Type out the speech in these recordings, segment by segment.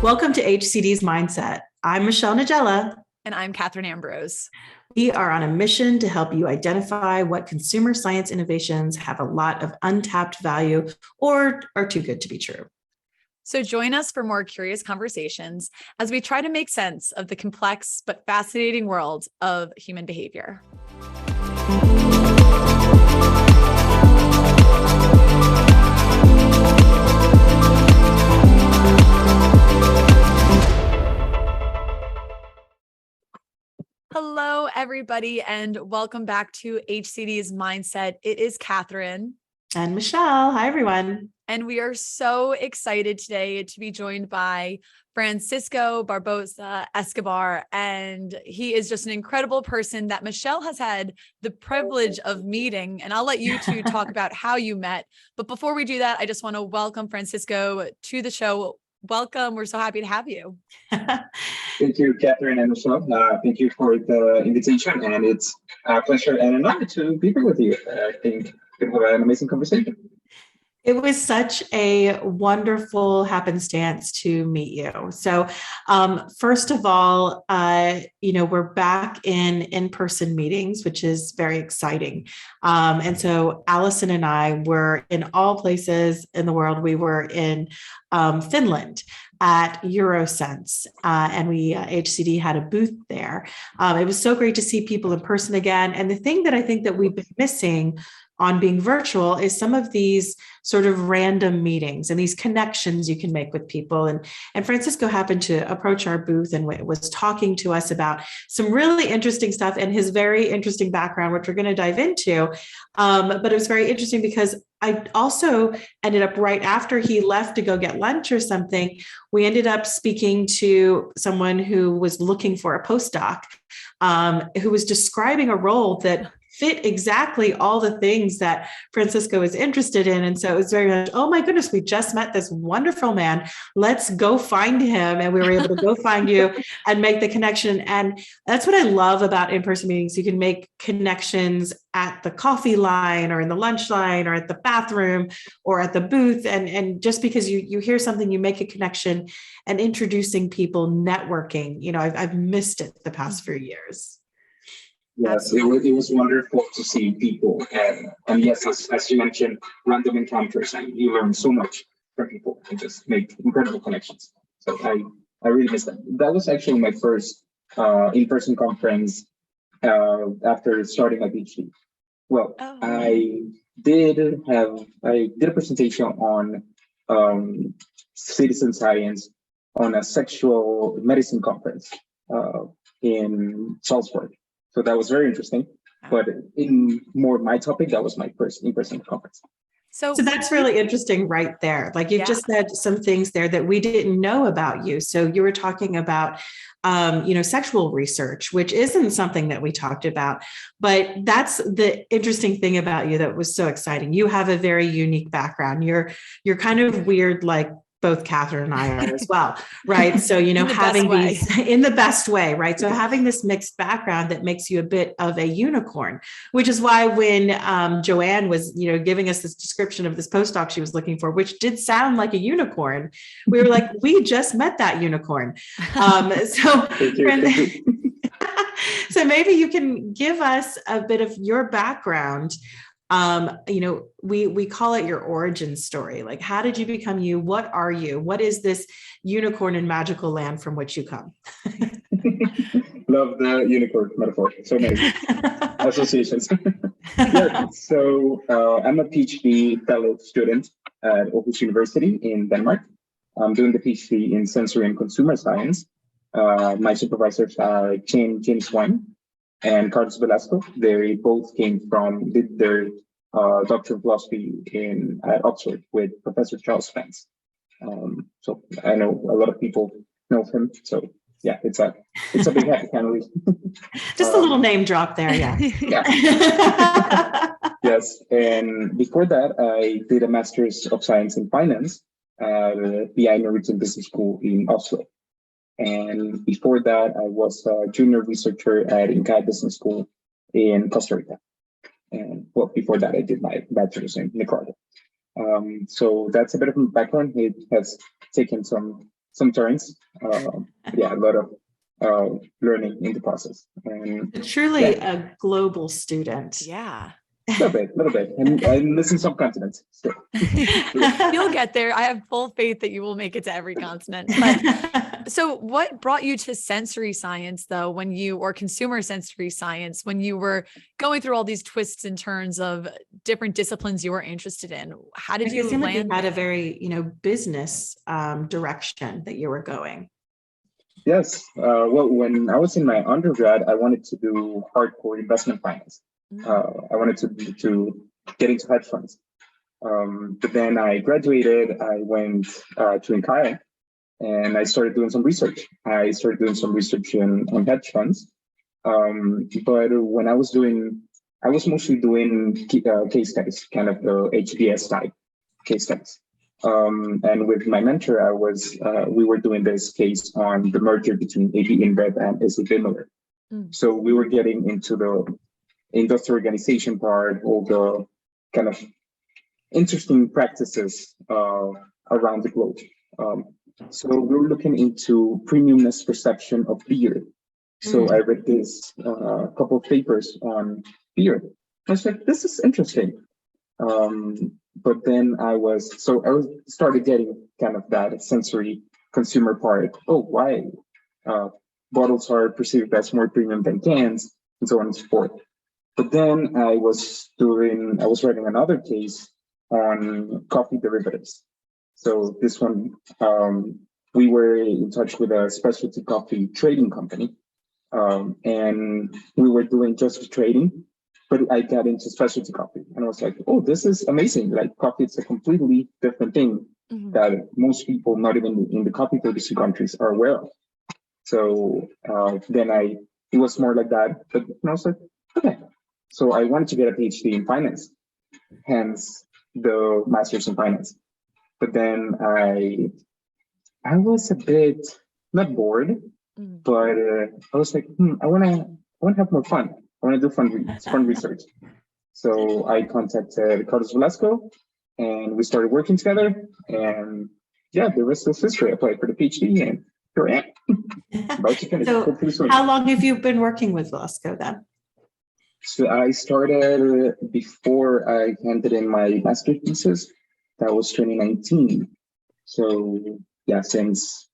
Welcome to HCD's Mindset. I'm Michelle Nigella. And I'm Kathryn Ambrose. We are on a mission to help you identify what consumer science innovations have a lot of untapped value or are too good to be true. So join us for more curious conversations as we try to make sense of the complex but fascinating world of human behavior. Hello, everybody, and welcome back to HCD's Mindset. It is Kathryn. And Michelle. Hi, everyone. And we are so excited today to be joined by Francisco Barbosa Escobar. And he is just an incredible person that Michelle has had the privilege of meeting. And I'll let you two talk about how you met. But before we do that, I just want to welcome Francisco to the show. Welcome. We're so happy to have you. Thank you, Kathryn and Michelle. Thank you for the invitation, and it's a pleasure and an honor to be here with you. I think we're going to have an amazing conversation. It was such a wonderful happenstance to meet you. So first of all, we're back in in-person meetings, which is very exciting. And so Allison and I were in all places in the world. We were in Finland at Eurosense, and we HCD had a booth there. It was so great to see people in person again. And the thing that I think that we've been missing on being virtual is some of these sort of random meetings and these connections you can make with people. And Francisco happened to approach our booth and was talking to us about some really interesting stuff and his very interesting background, which we're going to dive into. But it was very interesting because I also ended up right after he left to go get lunch or something, we ended up speaking to someone who was looking for a postdoc, who was describing a role that fit exactly all the things that Francisco is interested in. And so it was very much, oh my goodness, we just met this wonderful man. Let's go find him. And we were able to go find you and make the connection. And that's what I love about in-person meetings. You can make connections at the coffee line or in the lunch line or at the bathroom or at the booth. And just because you hear something, you make a connection, and introducing people, networking, I've missed it the past few years. Yes, it was wonderful to see people, and yes, as you mentioned, random encounters, and you learn so much from people and just make incredible connections. So I really miss that. That was actually my first in-person conference after starting my PhD. Well, I did a presentation on citizen science on a sexual medicine conference in Salzburg. So that was very interesting, but in more my topic, that was my first in-person conference. So that's really interesting right there. Like you've just said some things there that we didn't know about you. So you were talking about, sexual research, which isn't something that we talked about, but that's the interesting thing about you that was so exciting. You have a very unique background. You're kind of weird, like both Kathryn and I are as well, right? So, having these in the best way, right? So having this mixed background that makes you a bit of a unicorn, which is why when Joanne was, giving us this description of this postdoc she was looking for, which did sound like a unicorn, we were like, we just met that unicorn. So maybe you can give us a bit of your background. We call it your origin story. Like, how did you become you? What are you? What is this unicorn in magical land from which you come? Love the unicorn metaphor. So many associations. So I'm a PhD fellow student at Aarhus University in Denmark. I'm doing the PhD in sensory and consumer science. My supervisors are James Wine and Carlos Velasco. They both did their Doctor of Philosophy at Oxford with Professor Charles Spence. So I know a lot of people know him. So yeah, it's a big happy family. Just a little name drop there, yeah. Yes, and before that, I did a Master's of Science in Finance at BI Norwegian Business School in Oslo. And before that, I was a junior researcher at INCAE Business School in Costa Rica. And well, before that, I did my bachelor's in Nicaragua. So that's a bit of my background. It has taken some some turns. Yeah, a lot of learning in the process. And Truly a global student. Yeah. a little bit. And I'm missing some continents still. You'll get there. I have full faith that you will make it to every continent. But so what brought you to sensory science though, or consumer sensory science, when you were going through all these twists and turns of different disciplines you were interested in? How did you land? Like you had there? a very, business direction that you were going. Yes. Well, when I was in my undergrad, I wanted to do hardcore investment finance. I wanted to get into hedge funds. But then I graduated, I went to INCAE, and I started doing some research. I started doing some research on hedge funds. But when I was mostly doing case studies, kind of the HBS type case studies. And with my mentor, we were doing this case on the merger between AB InBev and SAP Miller. So we were getting into the industrial organization part, all the kind of interesting practices around the globe. So we were looking into premiumness perception of beer. So I read this couple of papers on beer. I was like, this is interesting. But then I started getting kind of that sensory consumer part. Oh, why bottles are perceived as more premium than cans, and so on and so forth. But then I was writing another case on coffee derivatives. So this one, we were in touch with a specialty coffee trading company, and we were doing just trading. But I got into specialty coffee, and I was like, "Oh, this is amazing! Like coffee, it's a completely different thing that most people, not even in the coffee producing countries, are aware of." So then it was more like that. But I was like, okay. So I wanted to get a PhD in finance, hence the master's in finance. But then I was a bit not bored, but I was like, I want to have more fun. I want to do fun research. So I contacted Carlos Velasco, and we started working together. And yeah, the rest is history. I applied for the PhD, and here I am. About to finish. So how long have you been working with Velasco then? So I started before I handed in my master's thesis. That was 2019. So yeah, since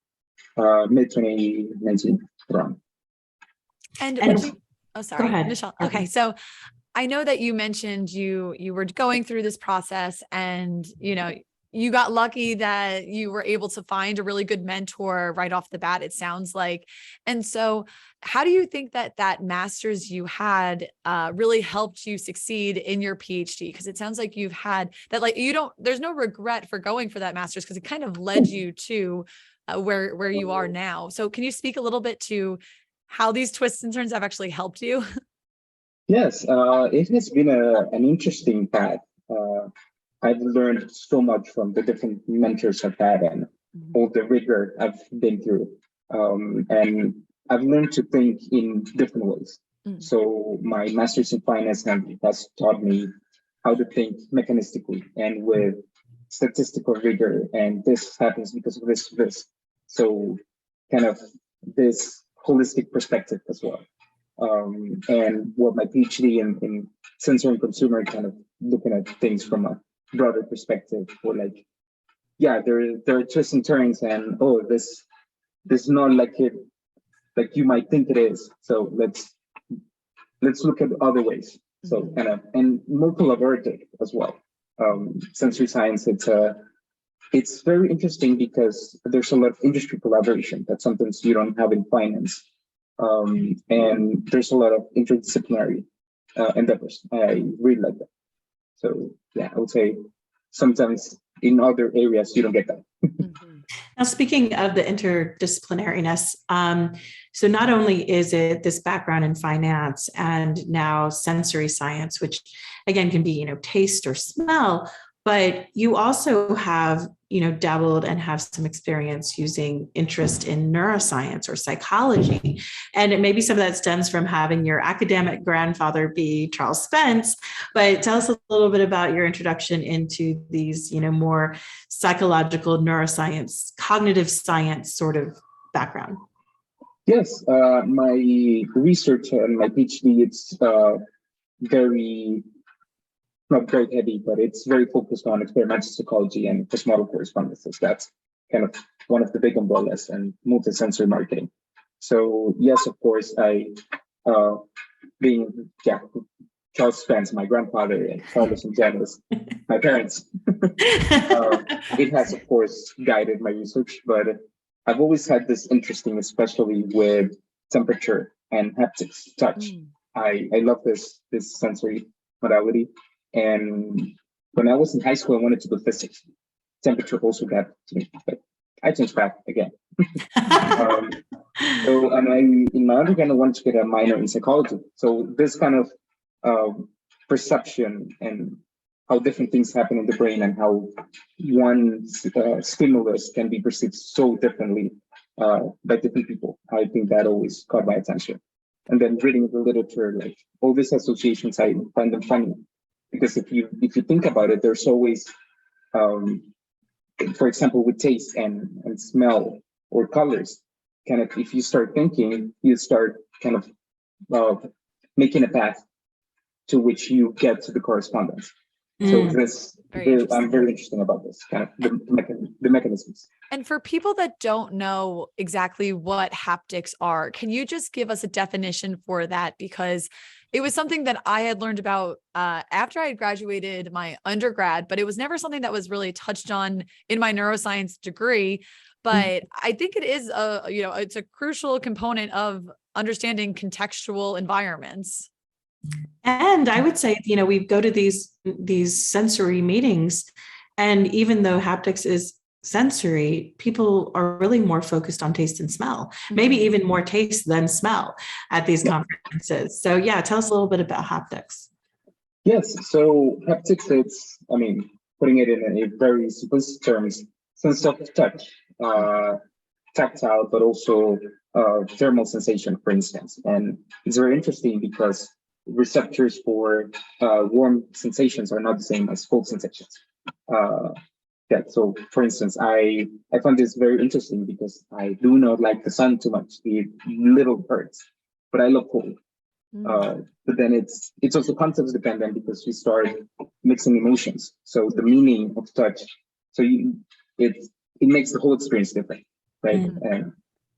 mid 2019 around. Oh, sorry, go ahead, Michelle. Okay, so I know that you mentioned you were going through this process, and you got lucky that you were able to find a really good mentor right off the bat, it sounds like. And so how do you think that master's you had really helped you succeed in your PhD? Because it sounds like you've had that, like, there's no regret for going for that master's, because it kind of led you to where you are now. So can you speak a little bit to how these twists and turns have actually helped you? Yes, it has been an interesting path. I've learned so much from the different mentors I've had and all the rigor I've been through. And I've learned to think in different ways. So my master's in finance has taught me how to think mechanistically and with statistical rigor. And this happens because of this. So kind of this holistic perspective as well. And what my PhD in sensory and consumer, kind of looking at things from a broader perspective, or like, yeah, there are twists and turns, and this not like you might think it is. So let's look at other ways. So kind of, and more collaborative as well. Sensory science, it's very interesting because there's a lot of industry collaboration that sometimes you don't have in finance. And there's a lot of interdisciplinary endeavors. I really like that. So yeah, I would say sometimes in other areas you don't get that. Now, speaking of the interdisciplinariness, so not only is it this background in finance and now sensory science, which again can be, taste or smell, but you also have, dabbled and have some experience using interest in neuroscience or psychology. And maybe some of that stems from having your academic grandfather be Charles Spence, but tell us a little bit about your introduction into these, more psychological neuroscience cognitive science sort of background? Yes, my research and my PhD, it's very, not very heavy, but it's very focused on experimental psychology and crossmodal correspondences. That's kind of one of the big umbrellas, and multisensory marketing. So yes, of course, Charles Spence, my grandfather, and Carlos and Janice, my parents. It has, of course, guided my research, but I've always had this interesting, especially with temperature and haptics, touch. I love this sensory modality. And when I was in high school, I wanted to do physics. Temperature also got to me, but I changed back again. In my undergrad, I wanted to get a minor in psychology. So this kind of perception and how different things happen in the brain and how one stimulus can be perceived so differently by different people. I think that always caught my attention. And then reading the literature, like all these associations, I find them funny because if you think about it, there's always, for example, with taste and smell or colors, kind of if you start thinking, you start kind of making a path to which you get to the correspondence. So I'm very interested about this kind of the mechanisms. And for people that don't know exactly what haptics are, can you just give us a definition for that? Because it was something that I had learned about after I had graduated my undergrad, but it was never something that was really touched on in my neuroscience degree. But I think it is it's a crucial component of understanding contextual environments. And I would say, we go to these sensory meetings, and even though haptics is sensory, people are really more focused on taste and smell, maybe even more taste than smell at these conferences. So yeah, tell us a little bit about haptics. Yes, so haptics, it's, putting it in a very simplistic terms, sense of touch, tactile, but also thermal sensation, for instance. And it's very interesting because receptors for warm sensations are not the same as cold sensations. So for instance, I found this very interesting because I do not like the sun too much. It little hurts, but I love cold. But then it's also context dependent because you start mixing emotions. So the meaning of touch, so it makes the whole experience different, right? And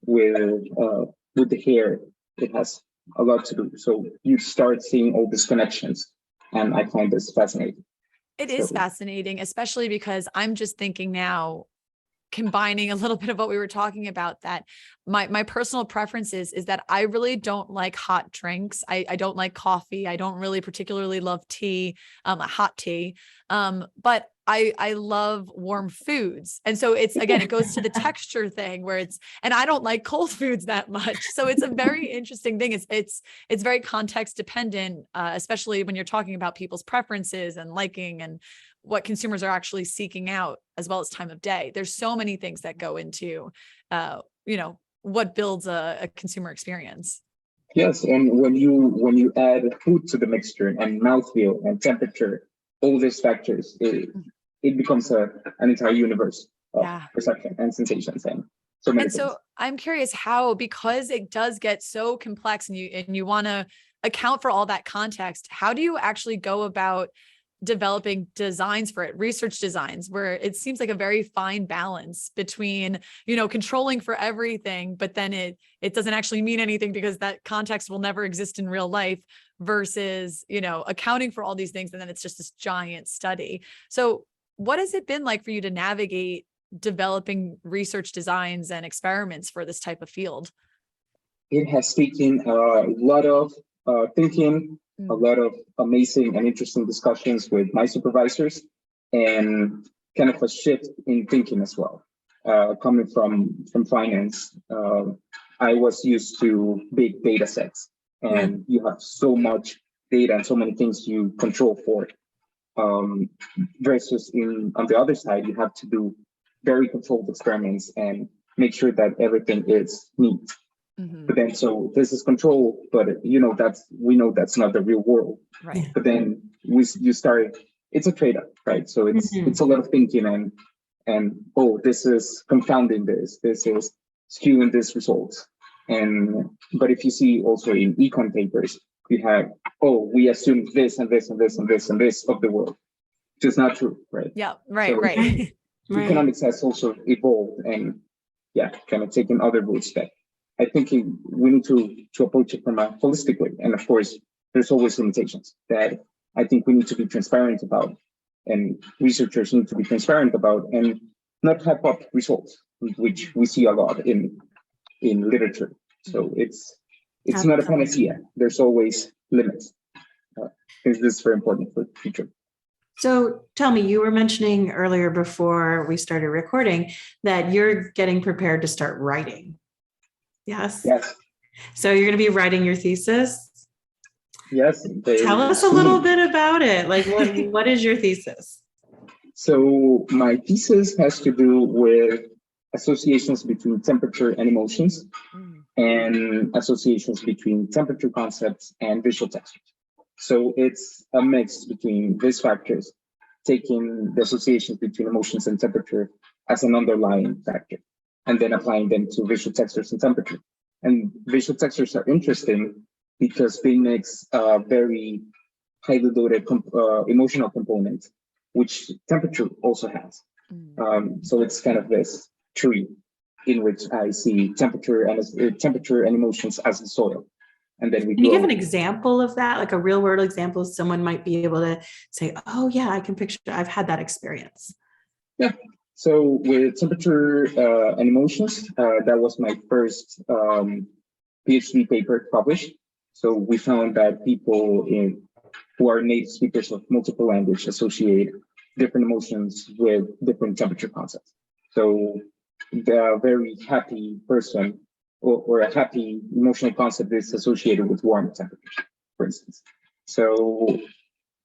with the hair, it has a lot to do. So you start seeing all these connections, and I find this fascinating. It is fascinating, especially because I'm just thinking now, combining a little bit of what we were talking about, that my personal preferences is that I really don't like hot drinks. I don't like coffee. I don't really particularly love tea, hot tea. But I love warm foods. And so it goes to the texture thing where and I don't like cold foods that much. So it's a very interesting thing. It's very context dependent, especially when you're talking about people's preferences and liking and what consumers are actually seeking out, as well as time of day. There's so many things that go into, what builds a consumer experience. Yes, and when you add food to the mixture and mouthfeel and temperature, all these factors, it becomes an entire universe of perception and sensations and so many things. So I'm curious how, because it does get so complex and you want to account for all that context, how do you actually go about developing designs for it, research designs, where it seems like a very fine balance between, controlling for everything, but then it doesn't actually mean anything because that context will never exist in real life, versus, accounting for all these things. And then it's just this giant study. So what has it been like for you to navigate developing research designs and experiments for this type of field? It has taken a lot of thinking, a lot of amazing and interesting discussions with my supervisors, and kind of a shift in thinking as well. Coming from finance, I was used to big data sets, and you have so much data and so many things you control for. Versus on the other side, you have to do very controlled experiments and make sure that everything is neat. But then, so this is control, but we know that's not the real world. Right. But then you start, it's a trade-off, right? So it's a lot of thinking and oh, this is confounding this is skewing this result. But if you see also in econ papers, you have, oh, we assume this and this and this and this and this of the world, which is not true, right? Yeah, right, So right. economics has also evolved and kind of taken other routes that I think we need to approach it from a holistic way. And of course, there's always limitations that I think we need to be transparent about, and researchers need to be transparent about, and not hype up results, which we see a lot in literature. So it's not a panacea. There's always limits. This is very important for the future. So tell me, you were mentioning earlier before we started recording that you're getting prepared to start writing. Yes? Yes. So you're going to be writing your thesis? Yes. Tell us a little bit about it. Like, what is your thesis? So my thesis has to do with associations between temperature and emotions, and associations between temperature concepts and visual textures. So it's a mix between these factors, taking the associations between emotions and temperature as an underlying factor, and then applying them to visual textures and temperature. And visual textures are interesting because they mix a very highly loaded emotional component, which temperature also has. So it's kind of this tree in which I see temperature and emotions as the soil. And then Can you give an example of that, like a real world example? Someone might be able to say, oh yeah, I can picture, I've had that experience. Yeah. So with temperature and emotions, that was my first PhD paper published. So we found that people who are native speakers of multiple languages associate different emotions with different temperature concepts. So the very happy person or a happy emotional concept is associated with warm temperature, for instance. So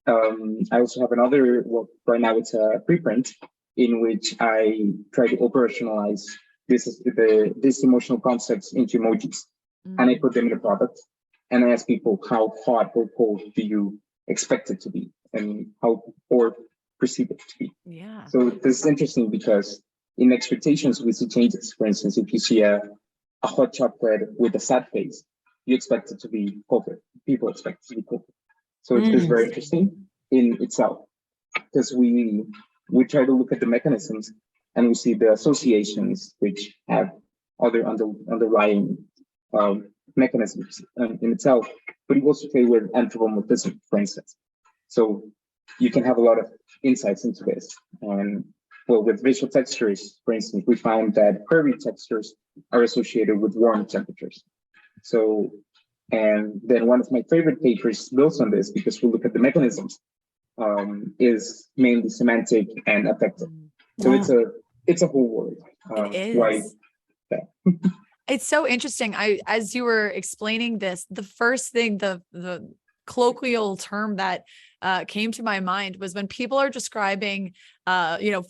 I also have another work right now. It's a preprint in which I try to operationalize these emotional concepts into emojis, and I put them in a product, and I ask people how hot or cold do you expect it to be, and how or perceive it to be. Yeah. So this is interesting because in expectations we see changes. For instance, if you see a hot chocolate with a sad face, you expect it to be colder. People expect it to be colder. So it's very interesting in itself, because we try to look at the mechanisms and we see the associations which have other underlying mechanisms in itself, but you also play with anthropomorphism, for instance. So you can have a lot of insights into this. And well, with visual textures, for instance, we find that prairie textures are associated with warm temperatures. So, and then one of my favorite papers builds on this because we look at the mechanisms, is mainly semantic and affective. So it's a whole world. It is. Why? Yeah. It's so interesting. As you were explaining this, the first thing, the colloquial term that came to my mind was when people are describing,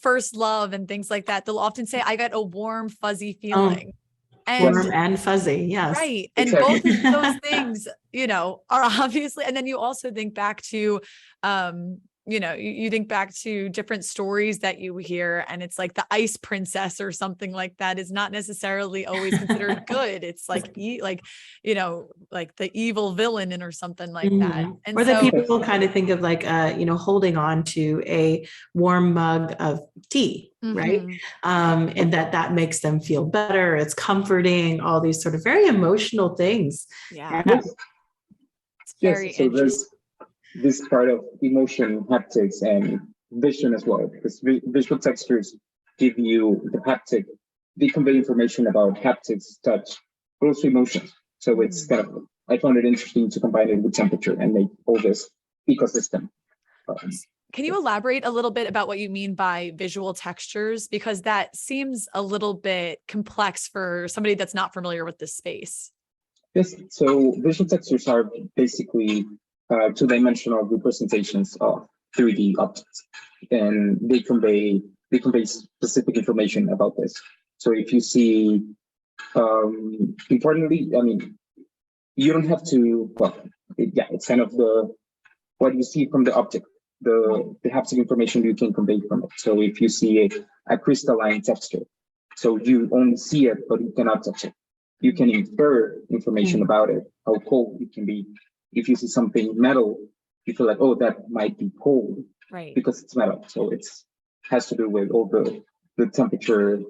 first love and things like that, they'll often say, I got a warm, fuzzy feeling. Warm and fuzzy, yes. Right. And both of those things, are obviously, and then you also think back to, you think back to different stories that you hear, and it's like the ice princess or something like that is not necessarily always considered good. It's like, like the evil villain or something like that. And or that people kind of think of like, holding on to a warm mug of tea, right? And that makes them feel better. It's comforting, all these sort of very emotional things. Yeah. Yes. It's very interesting. There's this part of emotion, haptics, and vision as well, because visual textures give you the haptic, they convey information about haptics, touch, but also emotions. So it's kind of, I found it interesting to combine it with temperature and make all this ecosystem. Can you elaborate a little bit about what you mean by visual textures? Because that seems a little bit complex for somebody that's not familiar with this space. Yes, so visual textures are basically two-dimensional representations of 3D objects, and they convey specific information about this. So if you see, importantly, I mean, you don't have to. Well, it's kind of what you see from the object the haptic information you can convey from it. So if you see a crystalline texture, so you only see it, but you cannot touch it. You can infer information about it, how cold it can be. If you see something metal, you feel like, oh, that might be cold, Right? because it's metal. So it's has to do with all the temperature,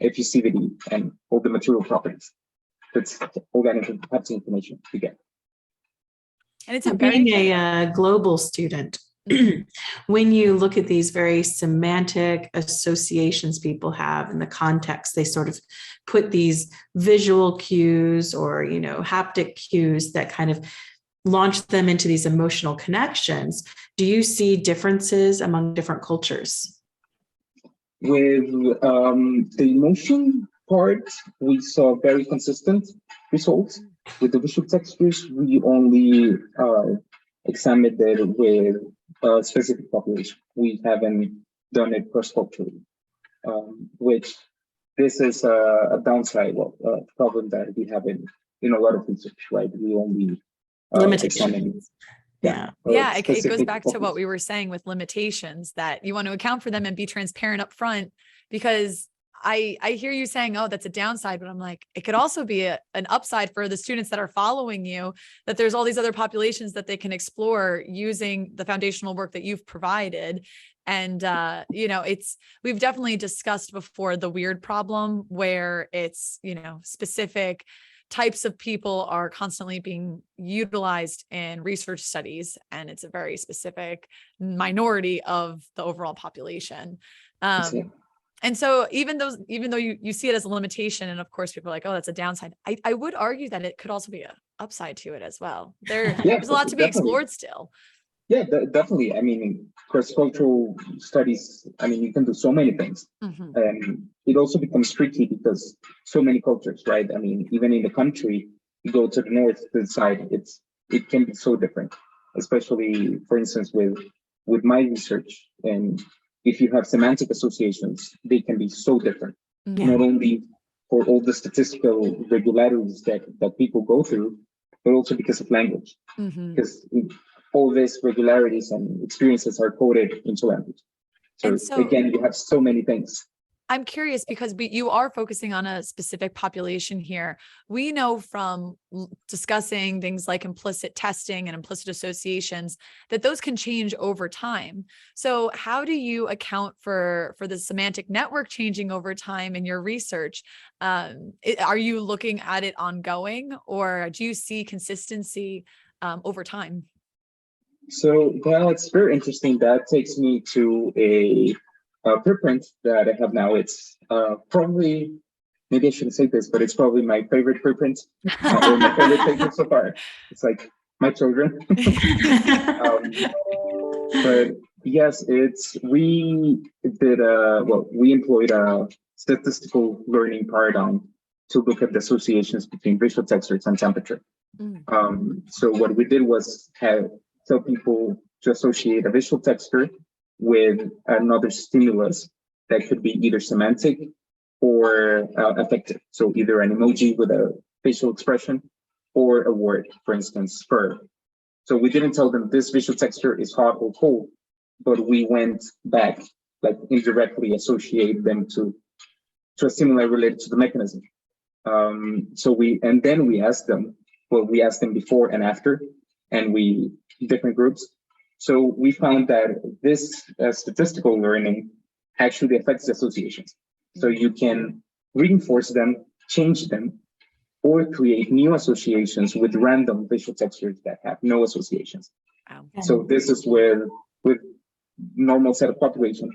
effusivity, and all the material properties. That's all that haptic information you get. And it's a Being very a global student, when you look at these very semantic associations people have in the context, they sort of put these visual cues or, you know, haptic cues that kind of launch them into these emotional connections. Do you see differences among different cultures? With the emotion part, we saw very consistent results. With the visual textures, we only examined it with a specific population. We haven't done it cross-culturally, which this is a downside, a problem that we have in a lot of research, right? We only examine. Yeah, it goes back to what we were saying with limitations, that you want to account for them and be transparent up front, because I hear you saying, oh, that's a downside, but I'm like, it could also be an upside for the students that are following you, that there's all these other populations that they can explore using the foundational work that you've provided. And, you know, we've definitely discussed before the weird problem where it's, you know, specific types of people are constantly being utilized in research studies, and it's a very specific minority of the overall population. And so even though you see it as a limitation, and of course people are like, oh, that's a downside, I would argue that it could also be an upside to it as well. There's a lot to be explored still. Yeah, definitely. I mean, cross-cultural studies, I mean, you can do so many things. And it also becomes tricky because so many cultures, right? I mean, even in the country, you go to the north, to the side, it can be so different, especially, for instance, with my research. And if you have semantic associations, they can be so different, not only for all the statistical regularities that people go through, but also because of language. Because all these regularities and experiences are coded into language. So again, you have so many things. I'm curious because you are focusing on a specific population here. We know from discussing things like implicit testing and implicit associations that those can change over time. So how do you account for the semantic network changing over time in your research? Are you looking at it ongoing, or do you see consistency over time? So, well, it's very interesting. That takes me to a preprint that I have now. It's probably, maybe I shouldn't say this, but it's probably my favorite preprint or my favorite paper so far. It's like my children. But yes, we employed a statistical learning paradigm to look at the associations between visual textures and temperature. So what we did was tell people to associate a visual texture with another stimulus that could be either semantic or affective. So either an emoji with a facial expression or a word, for instance, fur. So we didn't tell them this visual texture is hot or cold, but we went back, like indirectly associate them to a stimuli related to the mechanism. Then we asked them, we asked them before and after, and different groups. So we found that this statistical learning actually affects the associations. So you can reinforce them, change them, or create new associations with random visual textures that have no associations. Wow. So this is with normal set of population.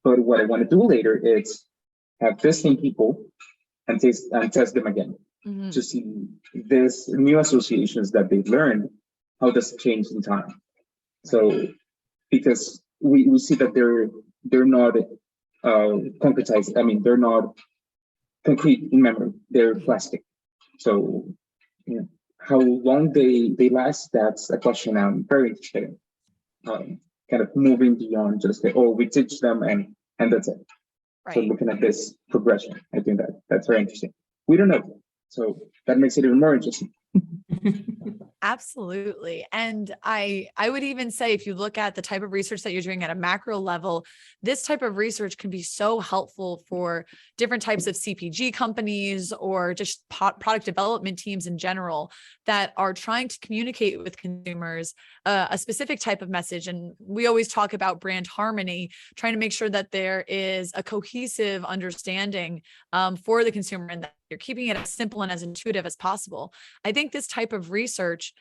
But what I want to do later is have testing people and test them again to see these new associations that they've learned, how does it change in time? So because we see that they're not concretized. I mean, they're not concrete in memory. They're plastic. So how long they last, that's a question I'm very interested in. Kind of moving beyond just we teach them and that's it. Right. So looking at this progression, I think that's very interesting. We don't know. So that makes it even more interesting. Absolutely. And I would even say, if you look at the type of research that you're doing at a macro level, this type of research can be so helpful for different types of CPG companies or just product development teams in general that are trying to communicate with consumers a specific type of message. And we always talk about brand harmony, trying to make sure that there is a cohesive understanding for the consumer and that you're keeping it as simple and as intuitive as possible. I think this type of research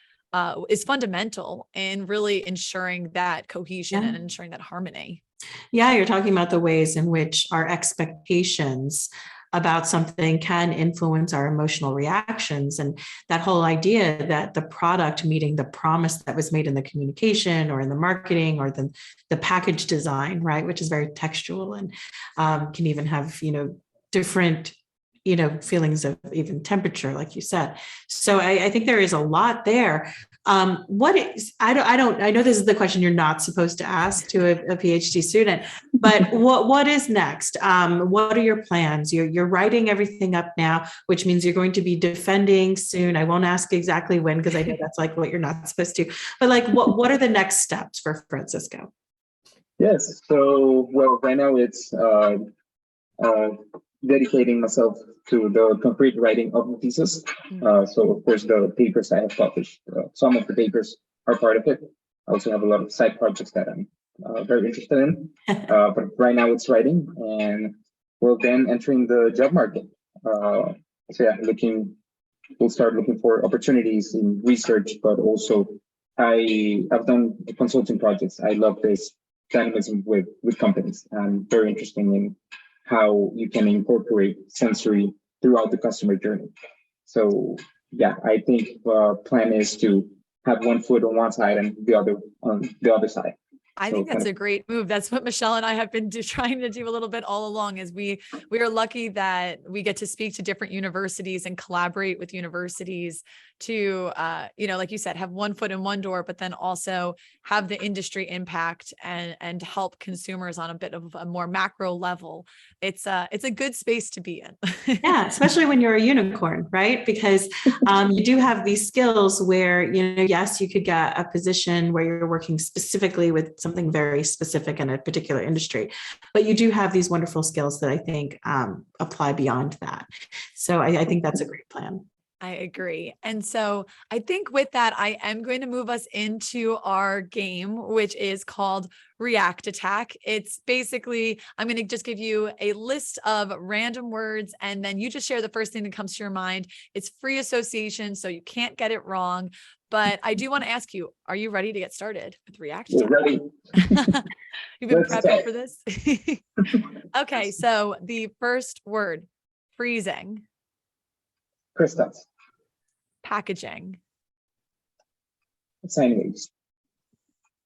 is fundamental in really ensuring that cohesion and ensuring that harmony. Yeah, you're talking about the ways in which our expectations about something can influence our emotional reactions. And that whole idea that the product meeting the promise that was made in the communication or in the marketing or the package design, right, which is very textual and can even have, different feelings of even temperature, like you said. So I think there is a lot there. I know this is the question you're not supposed to ask to a PhD student, but what is next? What are your plans? You're writing everything up now, which means you're going to be defending soon. I won't ask exactly when, because I know that's like what you're not supposed to, but like, what are the next steps for Francisco? Yes. So, well, right now it's dedicating myself to the concrete writing of the thesis. So, of course, the papers I have published, some of the papers are part of it. I also have a lot of side projects that I'm very interested in. But right now it's writing, and then entering the job market. So yeah, we'll start looking for opportunities in research, but also I've done consulting projects. I love this dynamism with companies. I'm very interested in how you can incorporate sensory throughout the customer journey. So yeah, I think plan is to have one foot on one side and the other on the other side. I think that's a great move. That's what Michelle and I have been trying to do a little bit all along. Is we are lucky that we get to speak to different universities and collaborate with universities to, like you said, have one foot in one door, but then also have the industry impact and help consumers on a bit of a more macro level. It's a good space to be in. Yeah, especially when you're a unicorn, right? Because you do have these skills where, yes, you could get a position where you're working specifically with something very specific in a particular industry, but you do have these wonderful skills that I think apply beyond that. So I think that's a great plan. I agree. And so I think with that, I am going to move us into our game, which is called React Attack. It's basically, I'm going to just give you a list of random words, and then you just share the first thing that comes to your mind. It's free association, so you can't get it wrong. But I do want to ask you, are you ready to get started with React Attack? Ready. You've been prepping for this? Okay, so the first word, freezing. Crystals. Packaging. Sine waves.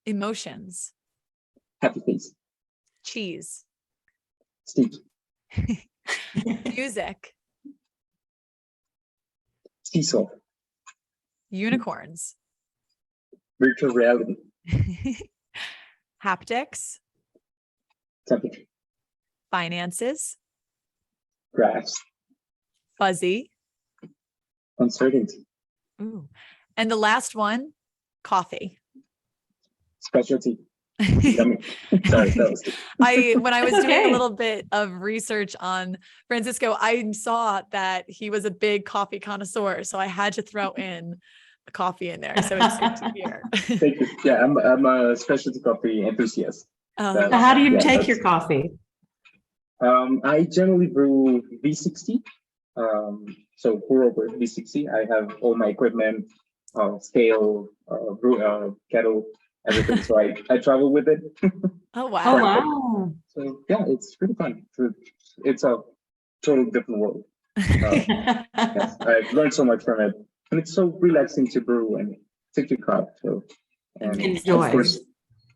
Emotions. Happy face. Cheese. Sticky. Music. Seesaw. Unicorns. Virtual reality. Haptics. Temperature. Finances. Graphs. Fuzzy. Uncertainty. Ooh. And the last one, coffee. Specialty. Sorry, when I was doing a little bit of research on Francisco, I saw that he was a big coffee connoisseur, so I had to throw in a coffee in there. So it's good to hear. Thank you. Yeah, I'm a specialty coffee enthusiast. So how do you take your coffee? I generally brew V60. So pour over V60. I have all my equipment, scale, brew, kettle, everything. So I travel with it. Oh wow! Oh wow! So yeah, it's really fun. It's a totally different world. Yes, I've learned so much from it, and it's so relaxing to brew and take your cup. So and enjoy. Of course,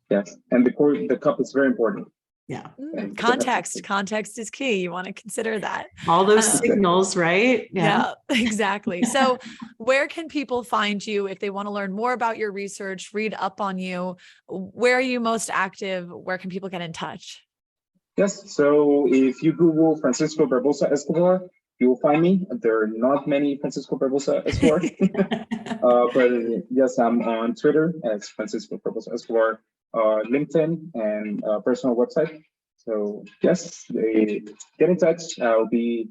yes, and the cup is very important. Yeah. Context is key. You want to consider that. All those signals, right? Yeah, exactly. So where can people find you if they want to learn more about your research, read up on you? Where are you most active? Where can people get in touch? Yes. So if you Google Francisco Barbosa Escobar, you will find me. There are not many Francisco Barbosa Escobar, but yes, I'm on Twitter as Francisco Barbosa Escobar, LinkedIn, and personal website. So yes, get in touch. It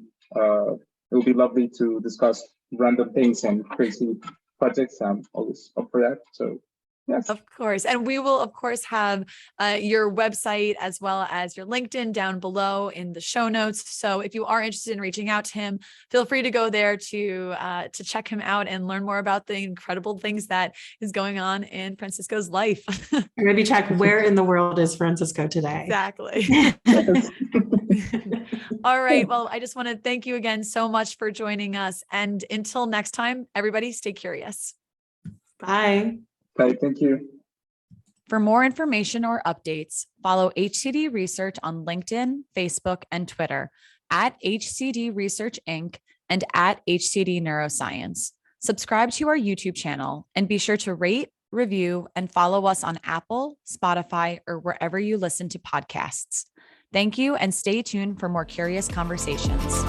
will be lovely to discuss random things and crazy projects. I'm always up for that. So yes. Of course. And we will, of course, have your website as well as your LinkedIn down below in the show notes. So if you are interested in reaching out to him, feel free to go there to check him out and learn more about the incredible things that is going on in Francisco's life. Maybe check where in the world is Francisco today. Exactly. All right. Well, I just want to thank you again so much for joining us. And until next time, everybody stay curious. Bye. Bye. Thank you. For more information or updates, follow HCD Research on LinkedIn, Facebook, and Twitter at HCD Research Inc. and at HCD Neuroscience. Subscribe to our YouTube channel and be sure to rate, review, and follow us on Apple, Spotify, or wherever you listen to podcasts. Thank you, and stay tuned for more curious conversations.